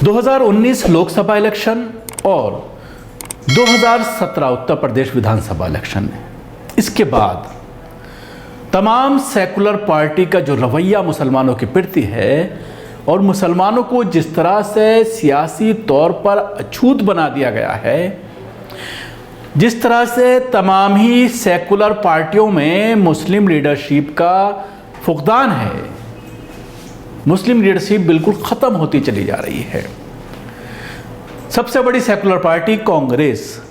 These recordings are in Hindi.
2019 लोकसभा इलेक्शन और 2017 उत्तर प्रदेश विधानसभा इलेक्शन, इसके बाद तमाम सेकुलर पार्टी का जो रवैया मुसलमानों के प्रति है और मुसलमानों को जिस तरह से सियासी तौर पर अछूत बना दिया गया है, जिस तरह से तमाम ही सेकुलर पार्टियों में मुस्लिम लीडरशिप का फुकदान है, मुस्लिम लीडरशिप बिल्कुल ख़त्म होती चली जा रही है। सबसे बड़ी सेकुलर पार्टी कांग्रेस,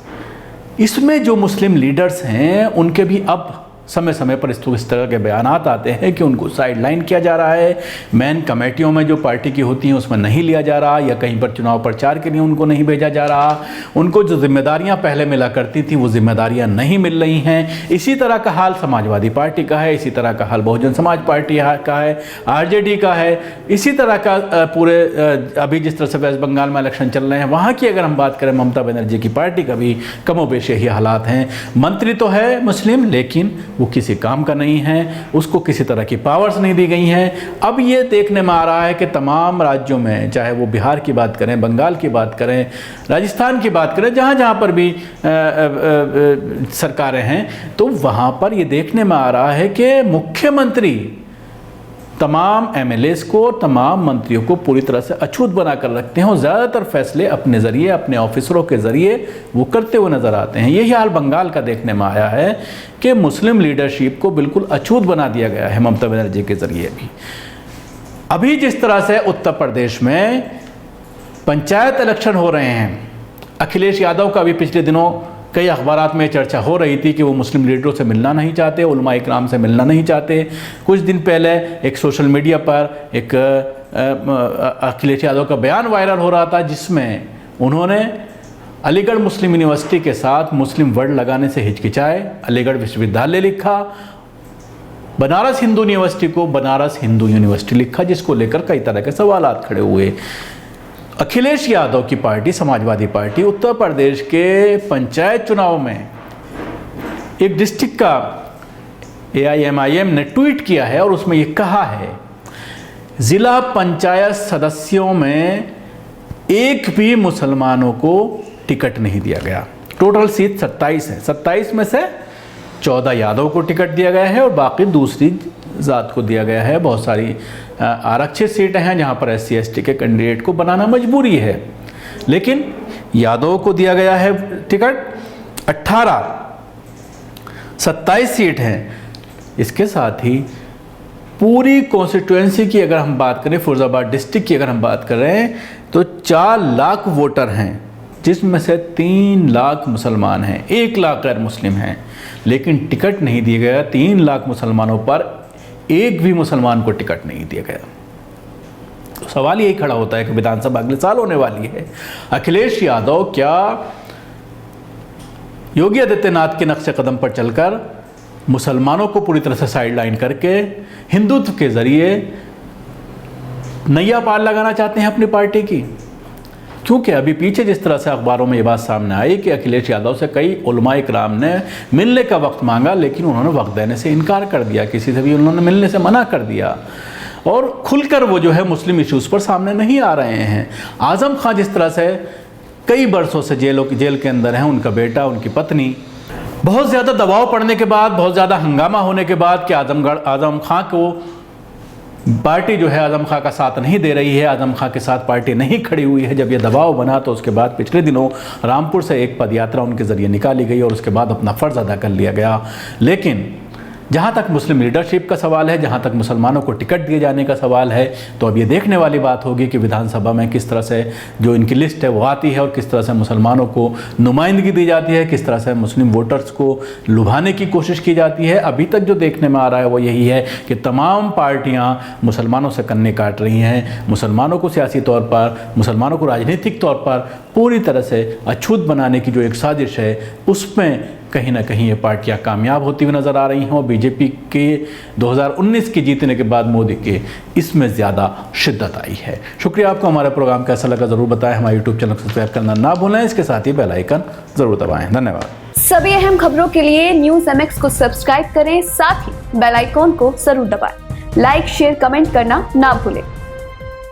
इसमें जो मुस्लिम लीडर्स हैं उनके भी अब समय समय पर इस तरह के बयानात आते हैं कि उनको साइडलाइन किया जा रहा है, मेन कमेटियों में जो पार्टी की होती हैं उसमें नहीं लिया जा रहा, या कहीं पर चुनाव प्रचार के लिए उनको नहीं भेजा जा रहा, उनको जो जिम्मेदारियां पहले मिला करती थी वो जिम्मेदारियां नहीं मिल रही हैं। इसी तरह का हाल समाजवादी पार्टी का है, इसी तरह का हाल बहुजन समाज पार्टी का है, आरजेडी का है, इसी तरह का पूरे अभी जिस तरह से वेस्ट बंगाल में इलेक्शन चल रहे हैं वहाँ की अगर हम बात करें ममता बनर्जी की पार्टी का भी कमोबेश यही हालात हैं। मंत्री तो है मुस्लिम, लेकिन वो किसी काम का नहीं है, उसको किसी तरह की पावर्स नहीं दी गई हैं। अब ये देखने में आ रहा है कि तमाम राज्यों में, चाहे वो बिहार की बात करें, बंगाल की बात करें, राजस्थान की बात करें, जहाँ जहाँ पर भी सरकारें हैं, तो वहाँ पर ये देखने में आ रहा है कि मुख्यमंत्री तमाम एमएलएस को, तमाम मंत्रियों को पूरी तरह से अछूत बना कर रखते हैं और ज़्यादातर फैसले अपने ज़रिए, अपने ऑफिसरों के ज़रिए वो करते हुए नज़र आते हैं। यही हाल बंगाल का देखने में आया है कि मुस्लिम लीडरशिप को बिल्कुल अछूत बना दिया गया है ममता बनर्जी के ज़रिए भी। अभी जिस तरह से उत्तर प्रदेश में पंचायत इलेक्शन हो रहे हैं, अखिलेश यादव का भी पिछले दिनों कई अखबारात में चर्चा हो रही थी कि वो मुस्लिम लीडरों से मिलना नहीं चाहते, उलमा इकराम से मिलना नहीं चाहते। कुछ दिन पहले एक सोशल मीडिया पर एक अखिलेश यादव का बयान वायरल हो रहा था जिसमें उन्होंने अलीगढ़ मुस्लिम यूनिवर्सिटी के साथ मुस्लिम वर्ड लगाने से हिचकिचाए, अलीगढ़ विश्वविद्यालय लिखा, बनारस हिंदू यूनिवर्सिटी को बनारस हिंदू यूनिवर्सिटी लिखा, जिसको लेकर कई तरह के सवालात खड़े हुए। अखिलेश यादव की पार्टी समाजवादी पार्टी उत्तर प्रदेश के पंचायत चुनाव में एक डिस्ट्रिक्ट का AIMIM ने ट्वीट किया है और उसमें ये कहा है, ज़िला पंचायत सदस्यों में एक भी मुसलमानों को टिकट नहीं दिया गया। टोटल सीट 27 है, 27 में से 14 यादव को टिकट दिया गया है और बाकी दूसरी ज़ात को दिया गया है। बहुत सारी आरक्षित सीटें हैं जहां पर SC ST के कैंडिडेट को बनाना मजबूरी है, लेकिन यादव को दिया गया है टिकट। 27 सीट हैं। इसके साथ ही पूरी कॉन्स्टिट्यूएंसी की अगर हम बात करें, फिरोजाबाद डिस्ट्रिक्ट की अगर हम बात करें, तो 4 लाख वोटर हैं, जिसमें से 3 लाख मुसलमान हैं, 1 लाख गैर मुस्लिम हैं, लेकिन टिकट नहीं दिया गया। 3 लाख मुसलमानों पर एक भी मुसलमान को टिकट नहीं दिया गया। तो सवाल यही खड़ा होता है कि विधानसभा अगले साल होने वाली है, अखिलेश यादव क्या योगी आदित्यनाथ के नक्शे कदम पर चलकर मुसलमानों को पूरी तरह से साइडलाइन करके हिंदुत्व के जरिए नैया पार लगाना चाहते हैं अपनी पार्टी की? क्योंकि अभी पीछे जिस तरह से अखबारों में ये बात सामने आई कि अखिलेश यादव से कई उलमा इकराम ने मिलने का वक्त मांगा, लेकिन उन्होंने वक्त देने से इनकार कर दिया, किसी से भी उन्होंने मिलने से मना कर दिया और खुलकर वो जो है मुस्लिम इश्यूज़ पर सामने नहीं आ रहे हैं। आज़म खां जिस तरह से कई बरसों से जेल के अंदर हैं, उनका बेटा, उनकी पत्नी, बहुत ज़्यादा दबाव पड़ने के बाद, बहुत ज़्यादा हंगामा होने के बाद कि आज़म खां को पार्टी जो है आज़म खां का साथ नहीं दे रही है, आज़म खां के साथ पार्टी नहीं खड़ी हुई है, जब ये दबाव बना तो उसके बाद पिछले दिनों रामपुर से एक पदयात्रा उनके ज़रिए निकाली गई और उसके बाद अपना फ़र्ज़ अदा कर लिया गया। लेकिन जहाँ तक मुस्लिम लीडरशिप का सवाल है, जहाँ तक मुसलमानों को टिकट दिए जाने का सवाल है, तो अब ये देखने वाली बात होगी कि विधानसभा में किस तरह से जो इनकी लिस्ट है वो आती है और किस तरह से मुसलमानों को नुमाइंदगी दी जाती है, किस तरह से मुस्लिम वोटर्स को लुभाने की कोशिश की जाती है। अभी तक जो देखने में आ रहा है वो यही है कि तमाम पार्टियाँ मुसलमानों से कन्ने काट रही हैं, मुसलमानों को सियासी तौर पर, मुसलमानों को राजनीतिक तौर पर पूरी तरह से अछूत बनाने की जो एक साजिश है, उसमें कहीं ना कहीं ये पार्टियां कामयाब होती हुई नज़र आ रही हैं और बीजेपी के 2019 के जीतने के बाद मोदी के इसमें ज़्यादा शिद्दत आई है। शुक्रिया आपको। हमारा प्रोग्राम कैसा लगा ज़रूर बताएं। हमारे यूट्यूब चैनल को सब्सक्राइब करना ना भूलें, इसके साथ ही बेल आइकन ज़रूर दबाएं। धन्यवाद। सभी अहम खबरों के लिए न्यूज़ MX को सब्सक्राइब करें, साथ ही बेल आइकॉन को जरूर दबाएं। लाइक, शेयर, कमेंट करना ना भूलें।